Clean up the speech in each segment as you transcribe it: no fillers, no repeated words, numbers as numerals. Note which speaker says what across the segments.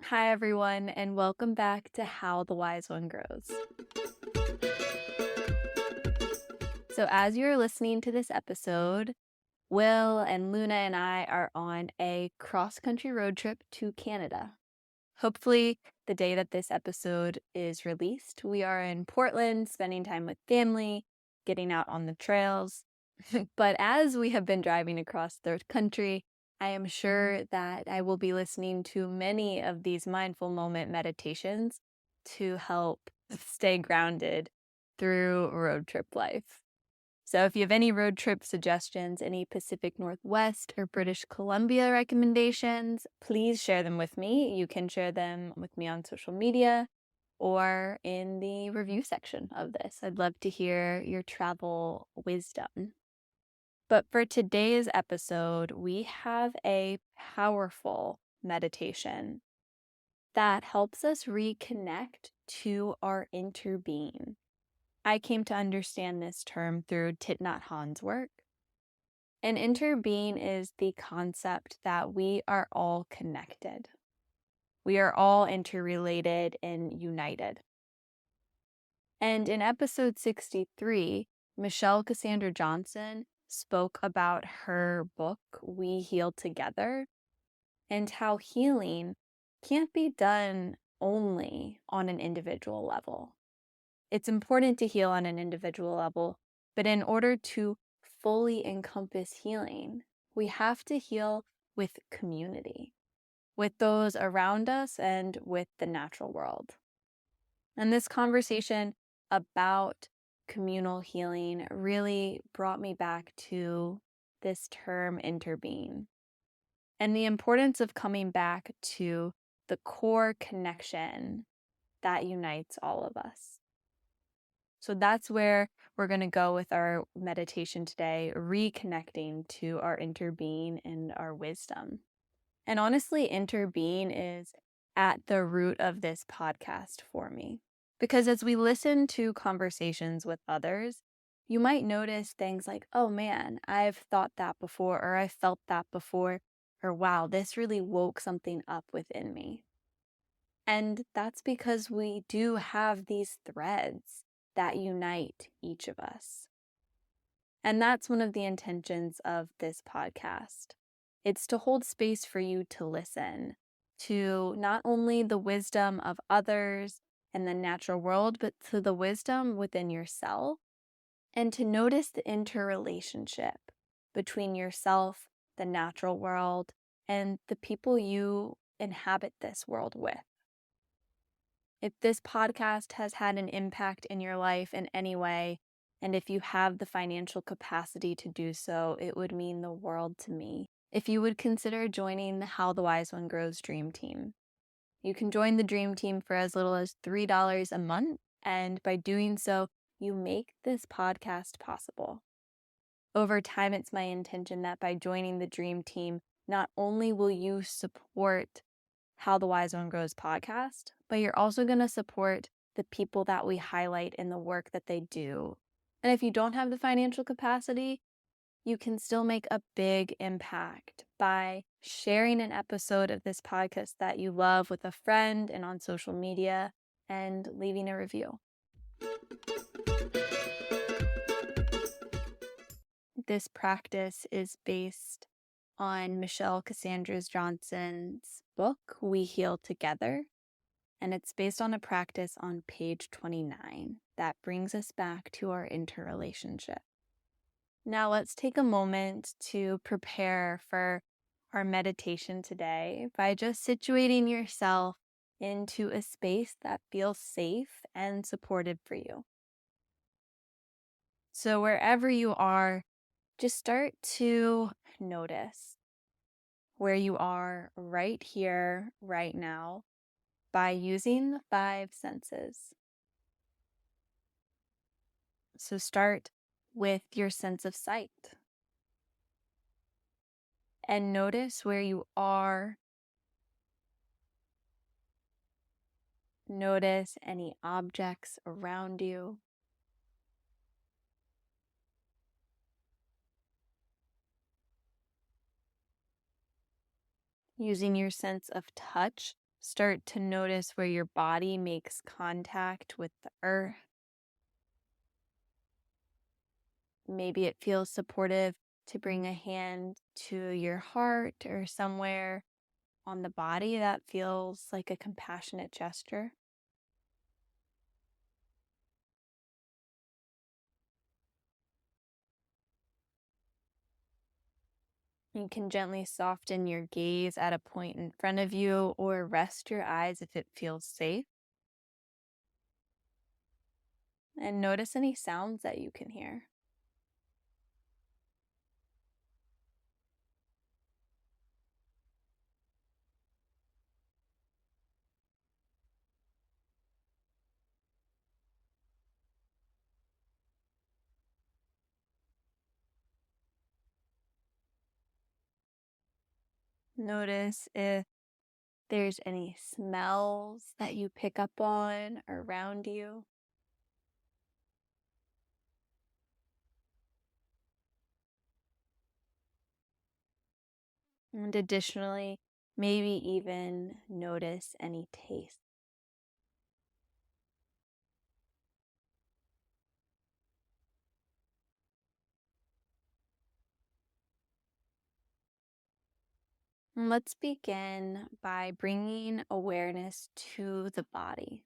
Speaker 1: Hi, everyone, and welcome back to How the Wise One Grows. So, as you're listening to this episode, Will and Luna and I are on a cross-country road trip to Canada. Hopefully, the day that this episode is released, we are in Portland, spending time with family, getting out on the trails. But as we have been driving across the country, I am sure that I will be listening to many of these mindful moment meditations to help stay grounded through road trip life. So if you have any road trip suggestions, any Pacific Northwest or British Columbia recommendations, please share them with me. You can share them with me on social media or in the review section of this. I'd love to hear your travel wisdom. But for today's episode, we have a powerful meditation that helps us reconnect to our interbeing. I came to understand this term through Thich Nhat Hanh's work. And interbeing is the concept that we are all connected. We are all interrelated and united. And in episode 63, Michelle Cassandra Johnson spoke about her book, We Heal Together, and how healing can't be done only on an individual level. It's important to heal on an individual level, but in order to fully encompass healing, we have to heal with community, with those around us and with the natural world. And this conversation about communal healing really brought me back to this term interbeing and the importance of coming back to the core connection that unites all of us. So that's where we're going to go with our meditation today, reconnecting to our interbeing and our wisdom. And honestly, interbeing is at the root of this podcast for me. Because as we listen to conversations with others, you might notice things like, oh man, I've thought that before, or I felt that before, or wow, this really woke something up within me. And that's because we do have these threads that unite each of us. And that's one of the intentions of this podcast. It's to hold space for you to listen to not only the wisdom of others and the natural world, but to the wisdom within yourself, and to notice the interrelationship between yourself, the natural world, and the people you inhabit this world with. If this podcast has had an impact in your life in any way, and if you have the financial capacity to do so, it would mean the world to me if you would consider joining the How the Wise One Grows Dream Team. You can join the Dream Team for as little as $3 a month, and by doing so, you make this podcast possible. Over time, it's my intention that by joining the Dream Team, not only will you support How the Wise One Grows podcast, but you're also going to support the people that we highlight in the work that they do. And if you don't have the financial capacity, you can still make a big impact by sharing an episode of this podcast that you love with a friend and on social media and leaving a review. This practice is based on Michelle Cassandra Johnson's book, We Heal Together. And it's based on a practice on page 29 that brings us back to our interrelationship. Now let's take a moment to prepare for our meditation today by just situating yourself into a space that feels safe and supportive for you. So wherever you are, just start to notice where you are right here, right now, by using the 5 senses. So start with your sense of sight. And notice where you are. Notice any objects around you. Using your sense of touch, Start to notice where your body makes contact with the earth. Maybe it feels supportive to bring a hand to your heart or somewhere on the body that feels like a compassionate gesture. You can gently soften your gaze at a point in front of you or rest your eyes if it feels safe. And notice any sounds that you can hear. Notice if there's any smells that you pick up on around you. And additionally, maybe even notice any taste. And let's begin by bringing awareness to the body.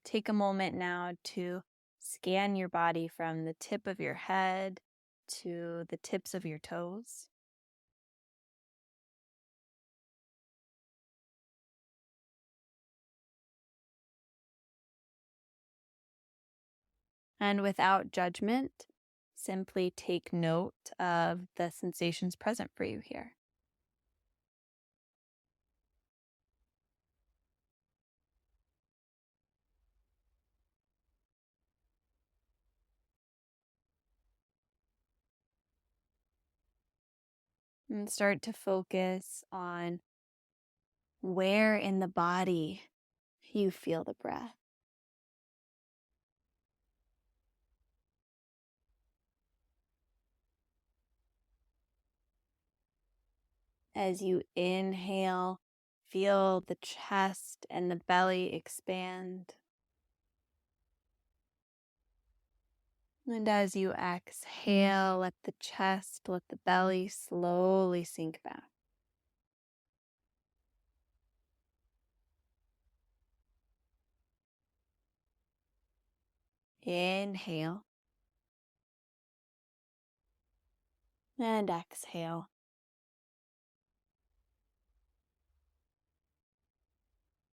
Speaker 1: Take a moment now to scan your body from the tip of your head to the tips of your toes. And without judgment, simply take note of the sensations present for you here. And start to focus on where in the body you feel the breath. As you inhale, feel the chest and the belly expand. And as you exhale, let the chest, let the belly slowly sink back. Inhale and exhale.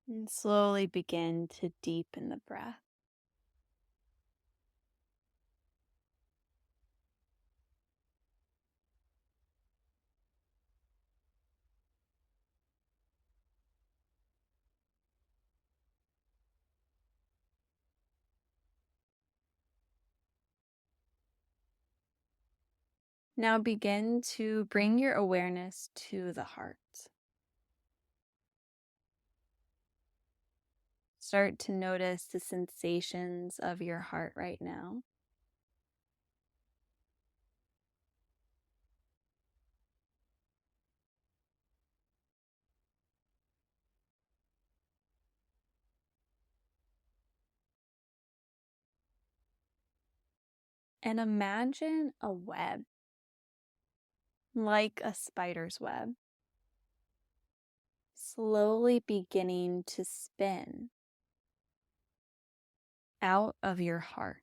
Speaker 1: And slowly begin to deepen the breath. Now begin to bring your awareness to the heart. Start to notice the sensations of your heart right now. And imagine a web, like a spider's web, slowly beginning to spin out of your heart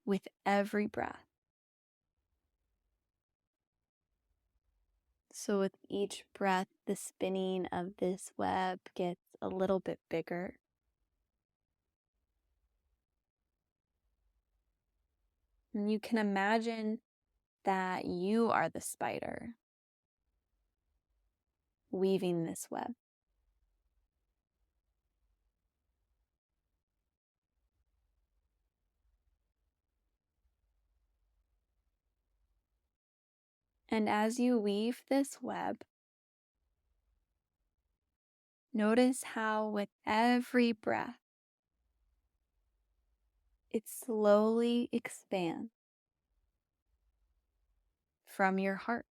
Speaker 1: with every breath. So, with each breath, the spinning of this web gets a little bit bigger. And you can imagine that you are the spider weaving this web. And as you weave this web, notice how with every breath, it slowly expands from your heart,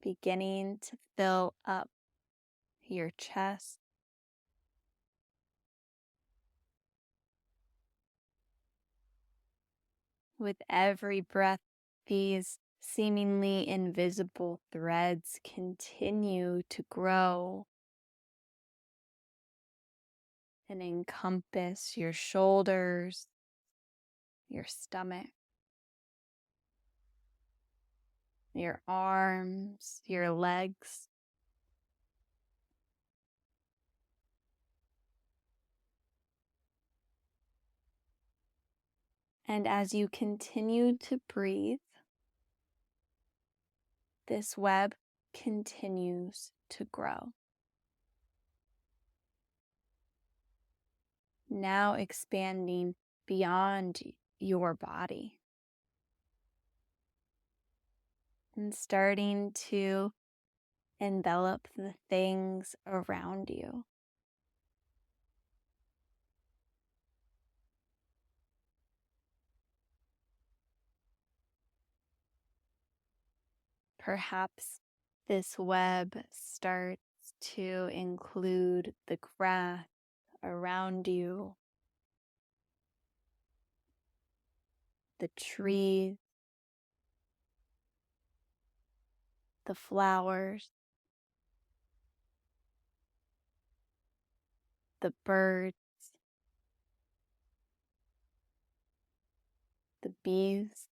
Speaker 1: beginning to fill up your chest. With every breath, these seemingly invisible threads continue to grow and encompass your shoulders, your stomach, your arms, your legs. And as you continue to breathe, this web continues to grow. Now expanding beyond your body and starting to envelop the things around you. Perhaps this web starts to include the grass around you, the trees, the flowers, the birds, the bees.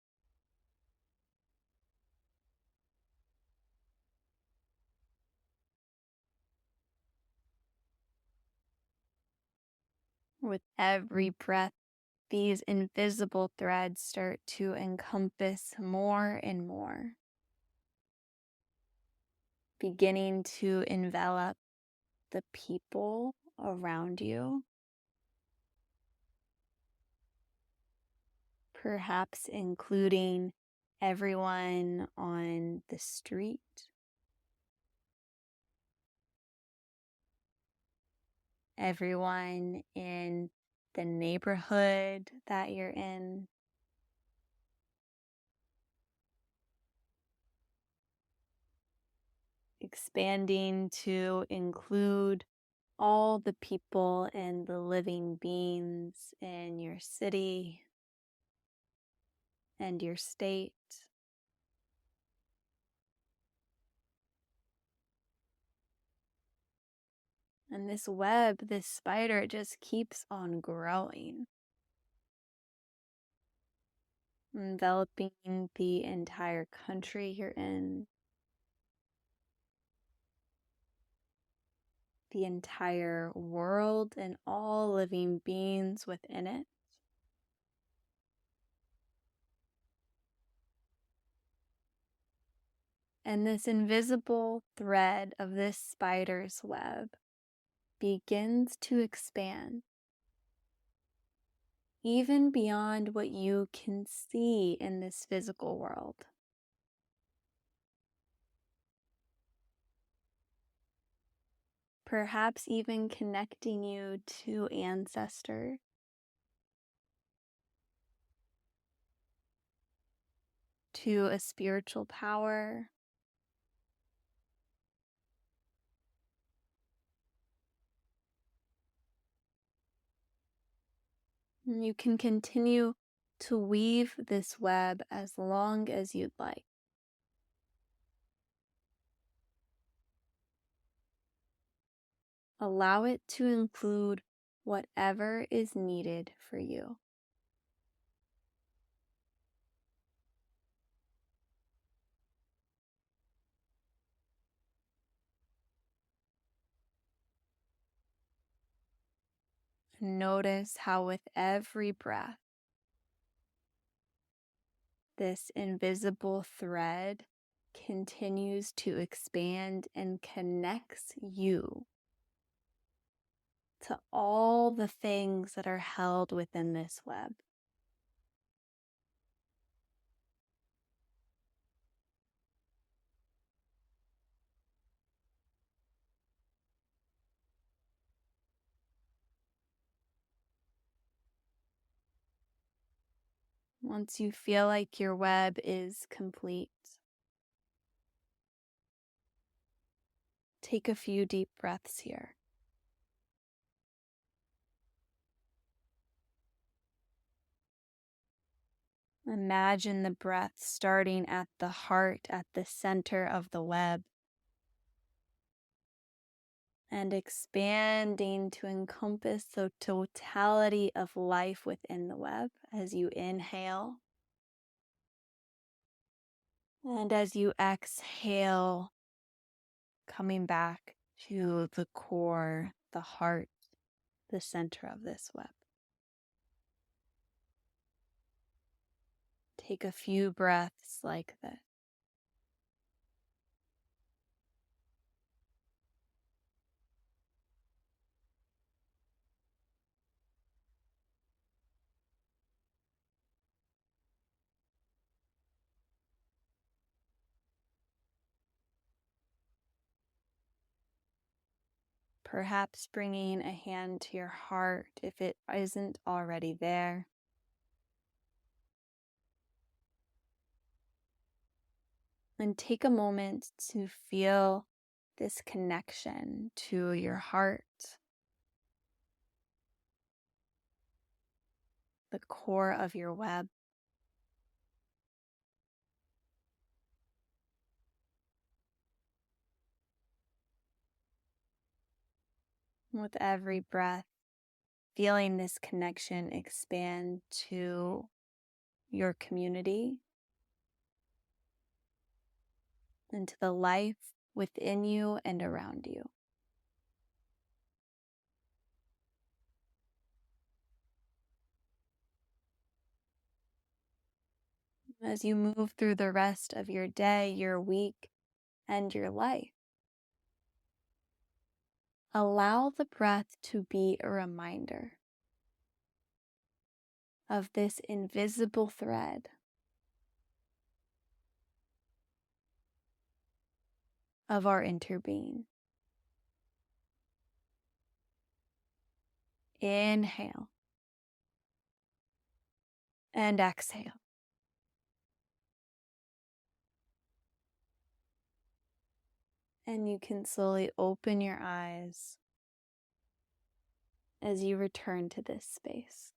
Speaker 1: With every breath, these invisible threads start to encompass more and more, beginning to envelop the people around you, perhaps including everyone on the street, everyone in the neighborhood that you're in, expanding to include all the people and the living beings in your city and your state. And this web, this spider, it just keeps on growing, enveloping the entire country you're in, the entire world, and all living beings within it. And this invisible thread of this spider's web begins to expand even beyond what you can see in this physical world. Perhaps even connecting you to ancestors, to a spiritual power, and you can continue to weave this web as long as you'd like. Allow it to include whatever is needed for you. Notice how with every breath, this invisible thread continues to expand and connects you to all the things that are held within this web. Once you feel like your web is complete, take a few deep breaths here. Imagine the breath starting at the heart, at the center of the web, and expanding to encompass the totality of life within the web as you inhale. And as you exhale, coming back to the core, the heart, the center of this web. Take a few breaths like this. Perhaps bringing a hand to your heart if it isn't already there. And take a moment to feel this connection to your heart, the core of your web. With every breath, feeling this connection expand to your community and to the life within you and around you. As you move through the rest of your day, your week, and your life, allow the breath to be a reminder of this invisible thread of our interbeing. Inhale and exhale. And you can slowly open your eyes as you return to this space.